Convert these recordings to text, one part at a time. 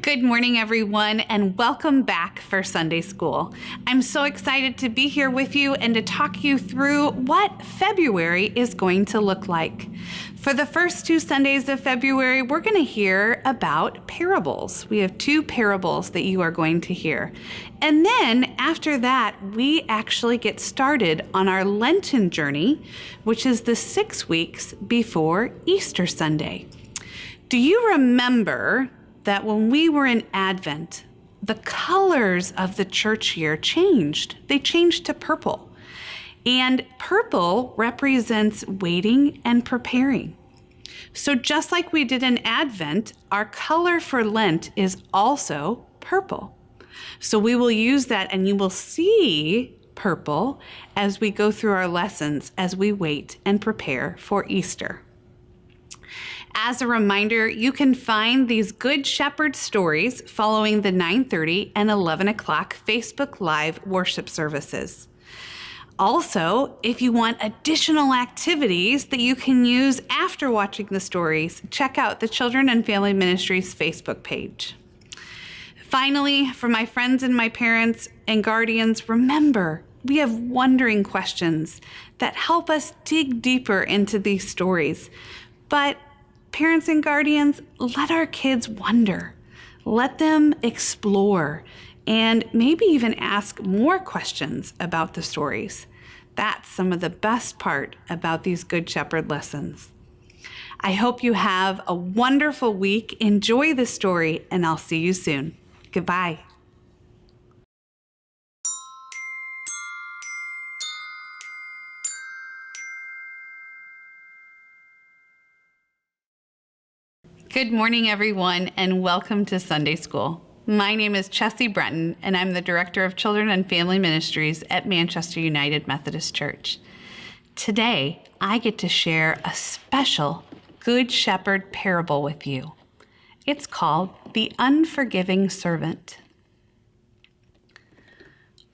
Good morning, everyone, and welcome back for Sunday School. I'm so excited to be here with you and to talk you through what February is going to look like. For the first 2 Sundays of February, we're going to hear about parables. We have 2 parables that you are going to hear. And then after that, we actually get started on our Lenten journey, which is the 6 weeks before Easter Sunday. Do you remember that when we were in Advent, the colors of the church year changed? They changed to purple. And purple represents waiting and preparing. So just like we did in Advent, our color for Lent is also purple. So we will use that, and you will see purple as we go through our lessons as we wait and prepare for Easter. As a reminder, you can find these Good Shepherd stories following the 9:30 and 11 o'clock Facebook Live worship services. Also, if you want additional activities that you can use after watching the stories, check out the Children and Family Ministries Facebook page. Finally, for my friends and my parents and guardians, remember, we have wondering questions that help us dig deeper into these stories. But parents and guardians, let our kids wonder. Let them explore and maybe even ask more questions about the stories. That's some of the best part about these Good Shepherd lessons. I hope you have a wonderful week. Enjoy the story, and I'll see you soon. Goodbye. Good morning, everyone, and welcome to Sunday School. My name is Chessie Breton, and I'm the Director of Children and Family Ministries at Manchester United Methodist Church. Today, I get to share a special Good Shepherd parable with you. It's called The Unforgiving Servant.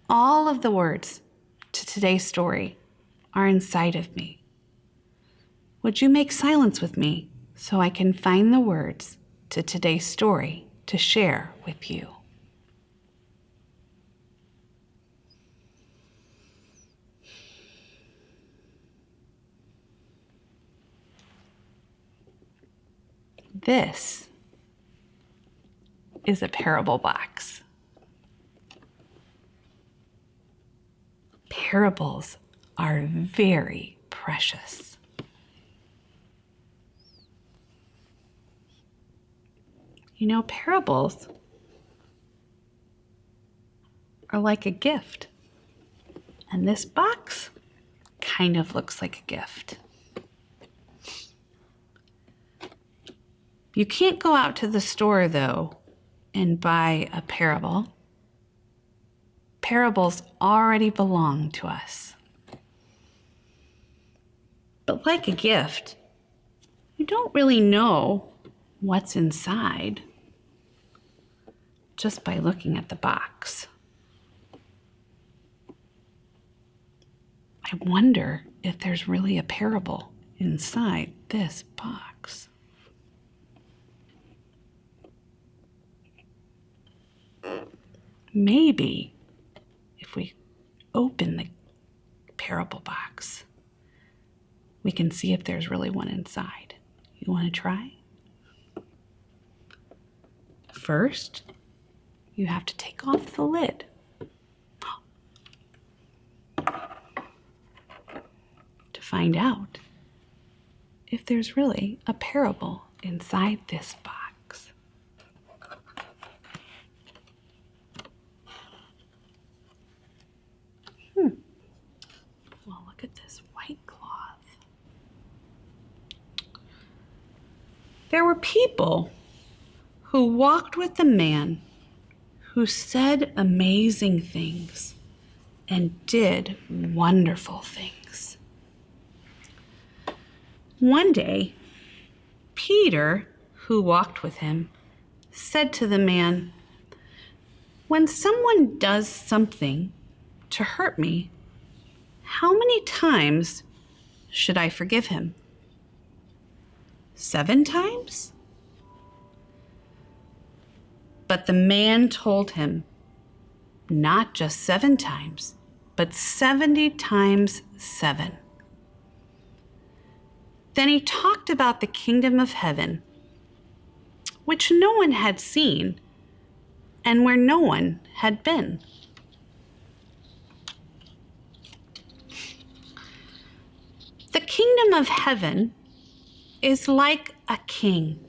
All of the words to today's story are inside of me. Would you make silence with me so I can find the words to today's story to share with you? This is a parable box. Parables are very precious. You know, parables are like a gift. And this box kind of looks like a gift. You can't go out to the store, though, and buy a parable. Parables already belong to us. But like a gift, you don't really know what's inside just by looking at the box. I wonder if there's really a parable inside this box. Maybe if we open the parable box, we can see if there's really one inside. You want to try? First, you have to take off the lid. To find out if there's really a parable inside this box. Well, look at this white cloth. There were people who walked with the man who said amazing things and did wonderful things. One day, Peter, who walked with him, said to the man, "When someone does something to hurt me, how many times should I forgive him? 7 times? But the man told him, not just 7 times, but 70 times 7. Then he talked about the kingdom of heaven, which no one had seen and where no one had been. The kingdom of heaven is like a king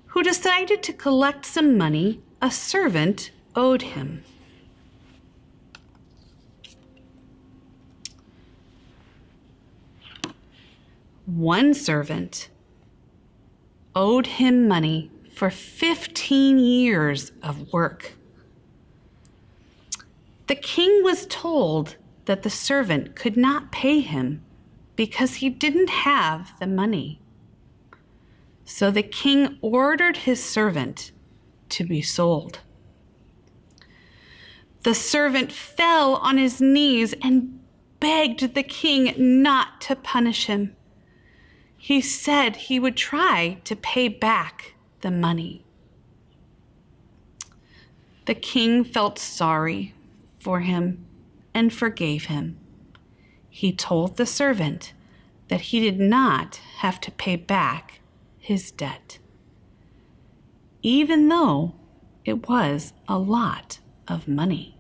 who decided to collect some money a servant owed him. One servant owed him money for 15 years of work. The king was told that the servant could not pay him because he didn't have the money. So the king ordered his servant to be sold. The servant fell on his knees and begged the king not to punish him. He said he would try to pay back the money. The king felt sorry for him and forgave him. He told the servant that he did not have to pay back his debt, even though it was a lot of money.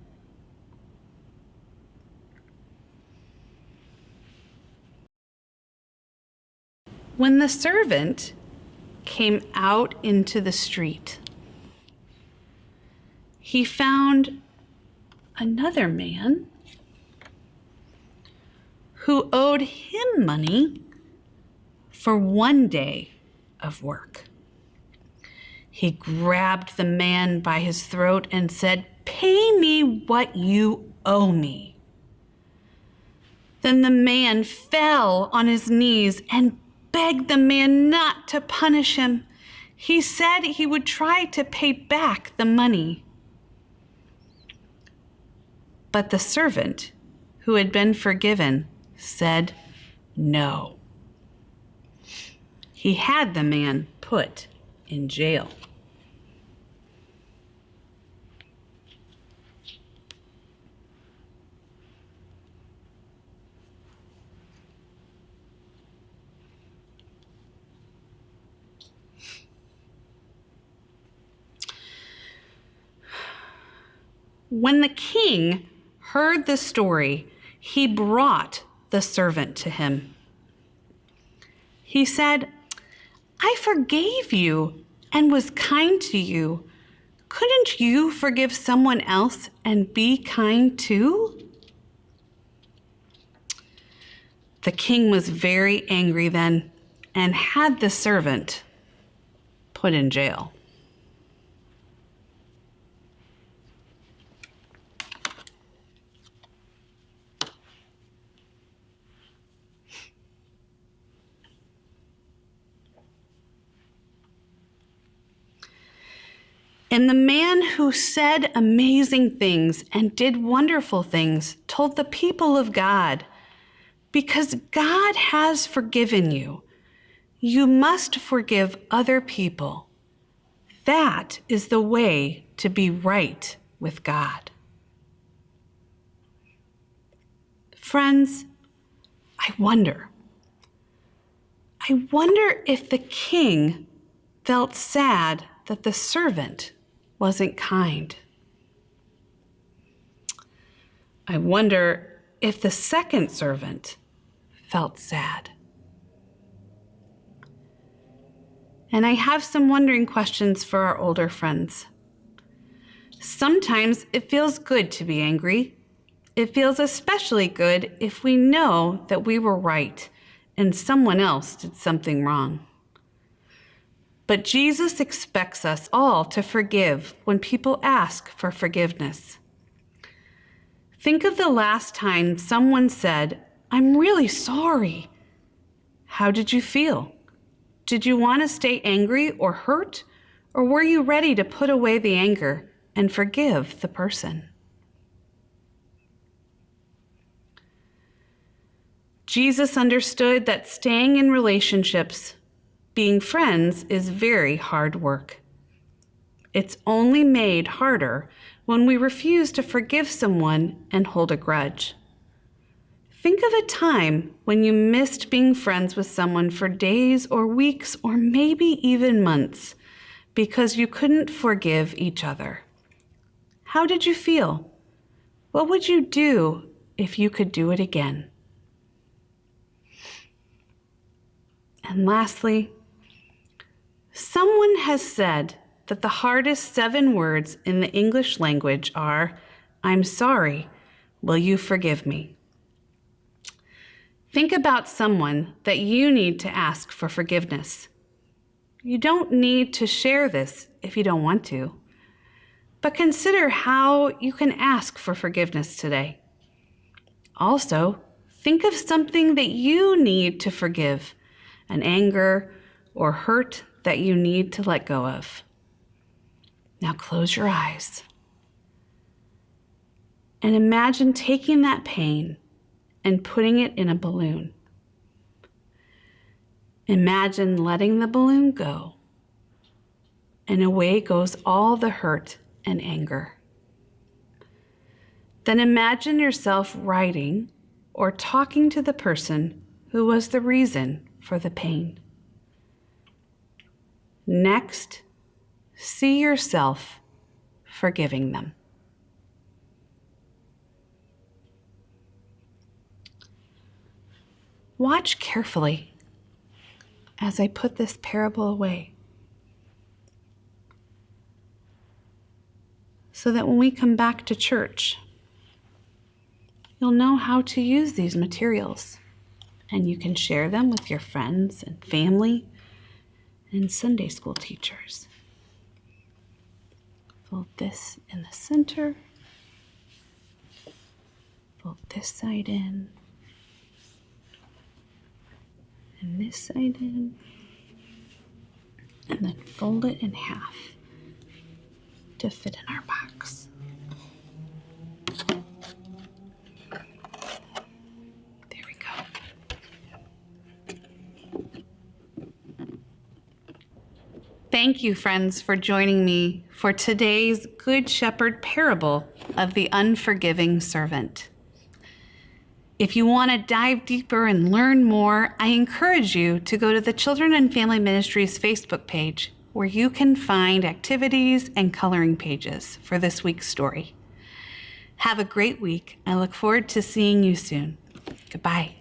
When the servant came out into the street, he found another man who owed him money for 1 day of work. He grabbed the man by his throat and said, "Pay me what you owe me." Then the man fell on his knees and begged the man not to punish him. He said he would try to pay back the money. But the servant, who had been forgiven, said no. He had the man put in jail. When the king heard the story, he brought the servant to him. He said, "I forgave you and was kind to you. Couldn't you forgive someone else and be kind too?" The king was very angry then and had the servant put in jail. And the man who said amazing things and did wonderful things told the people of God, "Because God has forgiven you, you must forgive other people. That is the way to be right with God." Friends, I wonder if the king felt sad that the servant wasn't kind. I wonder if the second servant felt sad. And I have some wondering questions for our older friends. Sometimes it feels good to be angry. It feels especially good if we know that we were right and someone else did something wrong. But Jesus expects us all to forgive when people ask for forgiveness. Think of the last time someone said, "I'm really sorry." How did you feel? Did you want to stay angry or hurt? Or were you ready to put away the anger and forgive the person? Jesus understood that staying in relationships, being friends, is very hard work. it's only made harder when we refuse to forgive someone and hold a grudge. Think of a time when you missed being friends with someone for days or weeks or maybe even months because you couldn't forgive each other. How did you feel? What would you do if you could do it again? And lastly, someone has said that the hardest 7 words in the English language are, "I'm sorry, will you forgive me?" Think about someone that you need to ask for forgiveness. You don't need to share this if you don't want to, but consider how you can ask for forgiveness today. Also, think of something that you need to forgive, an anger or hurt that you need to let go of. Now close your eyes and imagine taking that pain and putting it in a balloon. Imagine letting the balloon go, and away goes all the hurt and anger. Then imagine yourself writing or talking to the person who was the reason for the pain. Next, see yourself forgiving them. Watch carefully as I put this parable away, so that when we come back to church, you'll know how to use these materials, and you can share them with your friends and family and Sunday school teachers. Fold this in the center, fold this side in, and this side in, and then fold it in half to fit in our box. There we go. Thank you, friends, for joining me for today's Good Shepherd parable of the unforgiving servant. If you want to dive deeper and learn more, I encourage you to go to the Children and Family Ministries Facebook page, where you can find activities and coloring pages for this week's story. Have a great week. I look forward to seeing you soon. Goodbye.